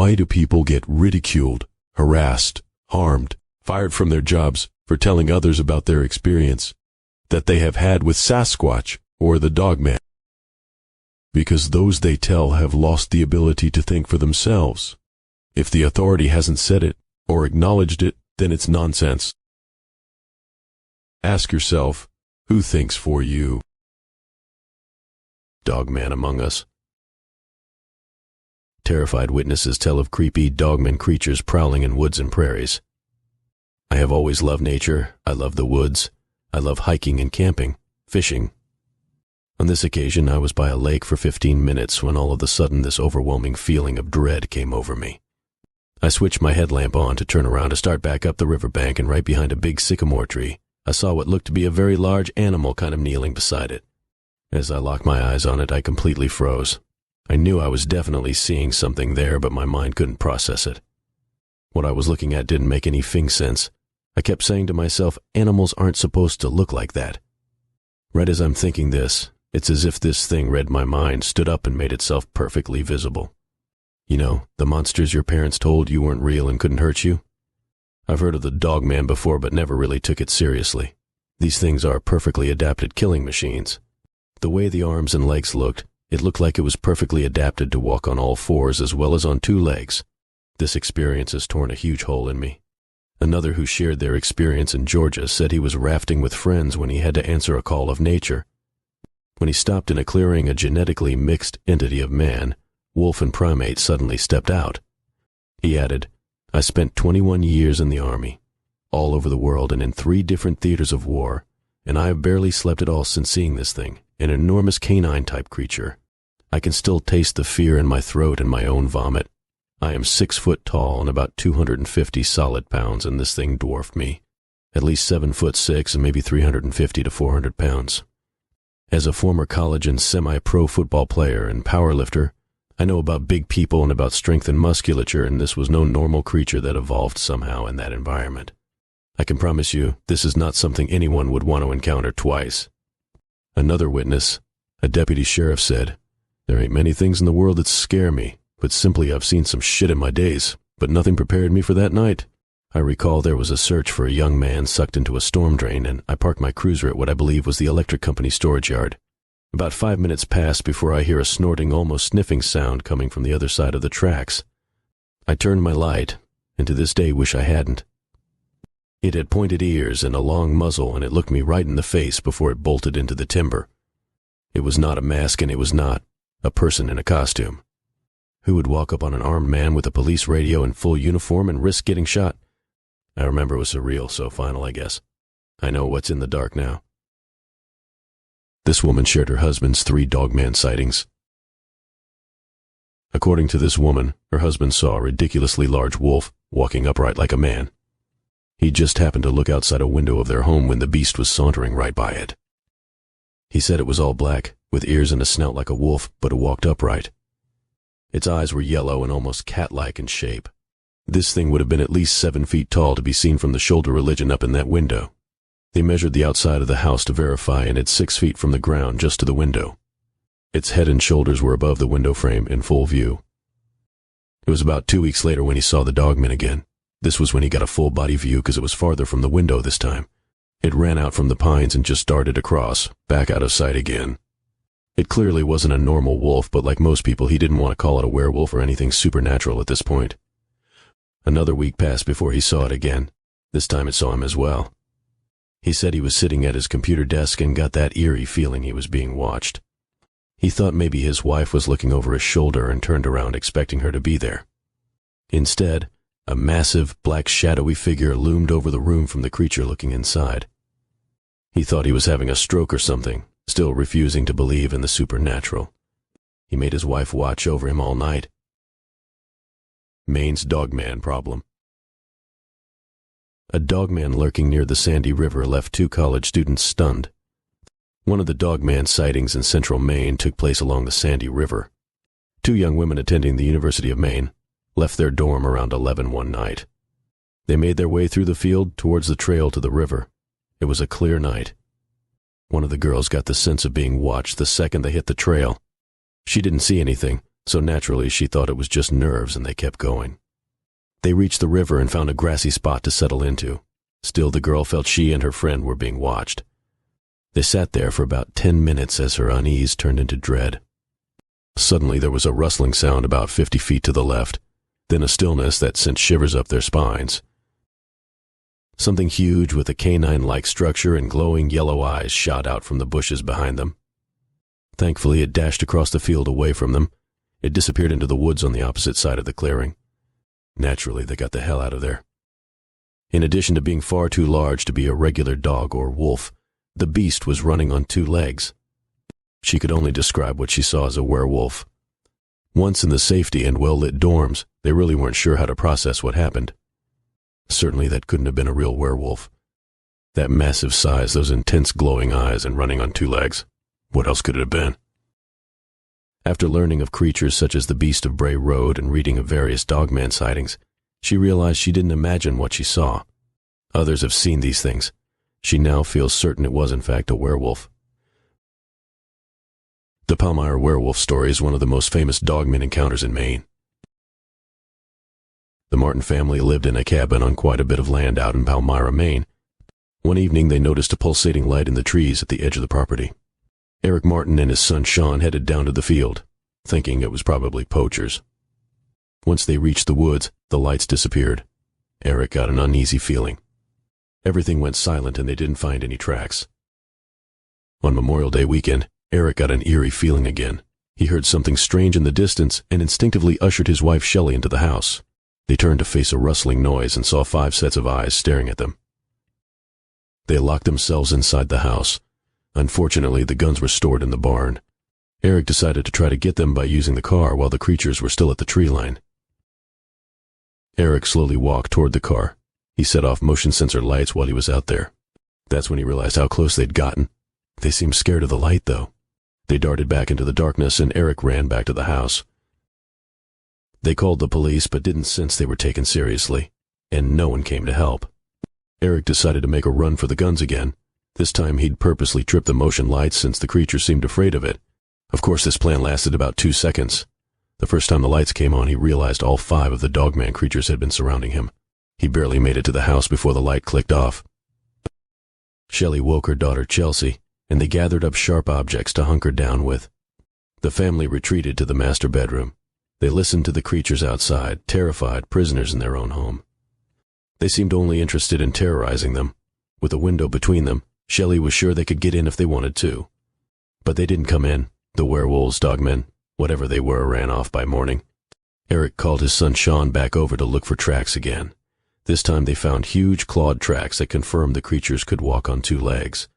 Why do people get ridiculed, harassed, harmed, fired from their jobs for telling others about their experience that they have had with Sasquatch or the Dogman? Because those they tell have lost the ability to think for themselves. If the authority hasn't said it or acknowledged it, then it's nonsense. Ask yourself, who thinks for you? Dogman among us. Terrified witnesses tell of creepy dogman creatures prowling in woods and prairies. I have always loved nature. I love the woods. I love hiking and camping, fishing. On this occasion, I was by a lake for 15 minutes when all of a sudden this overwhelming feeling of dread came over me. I switched my headlamp on to turn around to start back up the riverbank, and right behind a big sycamore tree, I saw what looked to be a very large animal kind of kneeling beside it. As I locked my eyes on it, I completely froze. I knew I was definitely seeing something there, but my mind couldn't process it. What I was looking at didn't make any sense. I kept saying to myself, animals aren't supposed to look like that. Right as I'm thinking this, it's as if this thing read my mind, stood up and made itself perfectly visible. You know, the monsters your parents told you weren't real and couldn't hurt you? I've heard of the Dogman before, but never really took it seriously. These things are perfectly adapted killing machines. The way the arms and legs looked, it looked like it was perfectly adapted to walk on all fours as well as on two legs. This experience has torn a huge hole in me. Another who shared their experience in Georgia said he was rafting with friends when he had to answer a call of nature. When he stopped in a clearing, a genetically mixed entity of man, wolf and primate, suddenly stepped out. He added, "I spent 21 years in the Army, all over the world and in 3 different theaters of war, and I have barely slept at all since seeing this thing, an enormous canine-type creature. I can still taste the fear in my throat and my own vomit. I am 6 foot tall and about 250 solid pounds, and this thing dwarfed me. At least 7'6" and maybe 350 to 400 pounds. As a former college and semi-pro football player and powerlifter, I know about big people and about strength and musculature, and this was no normal creature that evolved somehow in that environment. I can promise you, this is not something anyone would want to encounter twice." Another witness, a deputy sheriff, said, "There ain't many things in the world that scare me, but simply I've seen some shit in my days, but nothing prepared me for that night. I recall there was a search for a young man sucked into a storm drain, and I parked my cruiser at what I believe was the electric company storage yard. About 5 minutes passed before I hear a snorting, almost sniffing sound coming from the other side of the tracks. I turned my light, and to this day wish I hadn't. It had pointed ears and a long muzzle, and it looked me right in the face before it bolted into the timber. It was not a mask, and it was not a person in a costume. Who would walk up on an armed man with a police radio in full uniform and risk getting shot? I remember it was surreal, so final, I guess. I know what's in the dark now." This woman shared her husband's 3 Dogman sightings. According to this woman, her husband saw a ridiculously large wolf walking upright like a man. He just happened to look outside a window of their home when the beast was sauntering right by it. He said it was all black, with ears and a snout like a wolf, but it walked upright. Its eyes were yellow and almost cat-like in shape. This thing would have been at least 7 feet tall to be seen from the shoulder religion up in that window. They measured the outside of the house to verify, and it's 6 feet from the ground just to the window. Its head and shoulders were above the window frame in full view. It was about 2 weeks later when he saw the Dogman again. This was when he got a full-body view because it was farther from the window this time. It ran out from the pines and just darted across, back out of sight again. It clearly wasn't a normal wolf, but like most people, he didn't want to call it a werewolf or anything supernatural at this point. Another week passed before he saw it again. This time it saw him as well. He said he was sitting at his computer desk and got that eerie feeling he was being watched. He thought maybe his wife was looking over his shoulder and turned around expecting her to be there. Instead, a massive, black, shadowy figure loomed over the room from the creature looking inside. He thought he was having a stroke or something, still refusing to believe in the supernatural. He made his wife watch over him all night. Maine's Dogman problem. A Dogman lurking near the Sandy River left 2 college students stunned. One of the Dogman sightings in central Maine took place along the Sandy River. 2 young women attending the University of Maine left their dorm around 11 one night. They made their way through the field towards the trail to the river. It was a clear night. One of the girls got the sense of being watched the second they hit the trail. She didn't see anything, so naturally she thought it was just nerves and they kept going. They reached the river and found a grassy spot to settle into. Still, the girl felt she and her friend were being watched. They sat there for about 10 minutes as her unease turned into dread. Suddenly there was a rustling sound about 50 feet to the left, then a stillness that sent shivers up their spines. Something huge with a canine-like structure and glowing yellow eyes shot out from the bushes behind them. Thankfully, it dashed across the field away from them. It disappeared into the woods on the opposite side of the clearing. Naturally, they got the hell out of there. In addition to being far too large to be a regular dog or wolf, the beast was running on 2 legs. She could only describe what she saw as a werewolf. Once in the safety and well-lit dorms, they really weren't sure how to process what happened. Certainly that couldn't have been a real werewolf. That massive size, those intense glowing eyes, and running on 2 legs. What else could it have been? After learning of creatures such as the Beast of Bray Road and reading of various Dogman sightings, she realized she didn't imagine what she saw. Others have seen these things. She now feels certain it was in fact a werewolf. The Palmyra werewolf story is one of the most famous Dogman encounters in Maine. The Martin family lived in a cabin on quite a bit of land out in Palmyra, Maine. One evening they noticed a pulsating light in the trees at the edge of the property. Eric Martin and his son Sean headed down to the field, thinking it was probably poachers. Once they reached the woods, the lights disappeared. Eric got an uneasy feeling. Everything went silent and they didn't find any tracks. On Memorial Day weekend, Eric got an eerie feeling again. He heard something strange in the distance and instinctively ushered his wife Shelley into the house. They turned to face a rustling noise and saw 5 sets of eyes staring at them. They locked themselves inside the house. Unfortunately, the guns were stored in the barn. Eric decided to try to get them by using the car while the creatures were still at the tree line. Eric slowly walked toward the car. He set off motion sensor lights while he was out there. That's when he realized how close they'd gotten. They seemed scared of the light, though. They darted back into the darkness and Eric ran back to the house. They called the police but didn't sense they were taken seriously, and no one came to help. Eric decided to make a run for the guns again. This time he'd purposely trip the motion lights since the creature seemed afraid of it. Of course, this plan lasted about 2 seconds. The first time the lights came on, he realized all 5 of the Dogman creatures had been surrounding him. He barely made it to the house before the light clicked off. Shelley woke her daughter Chelsea, and they gathered up sharp objects to hunker down with. The family retreated to the master bedroom. They listened to the creatures outside, terrified prisoners in their own home. They seemed only interested in terrorizing them. With a window between them, Shelley was sure they could get in if they wanted to. But they didn't come in. The werewolves, dogmen, whatever they were, ran off by morning. Eric called his son Sean back over to look for tracks again. This time they found huge clawed tracks that confirmed the creatures could walk on 2 legs.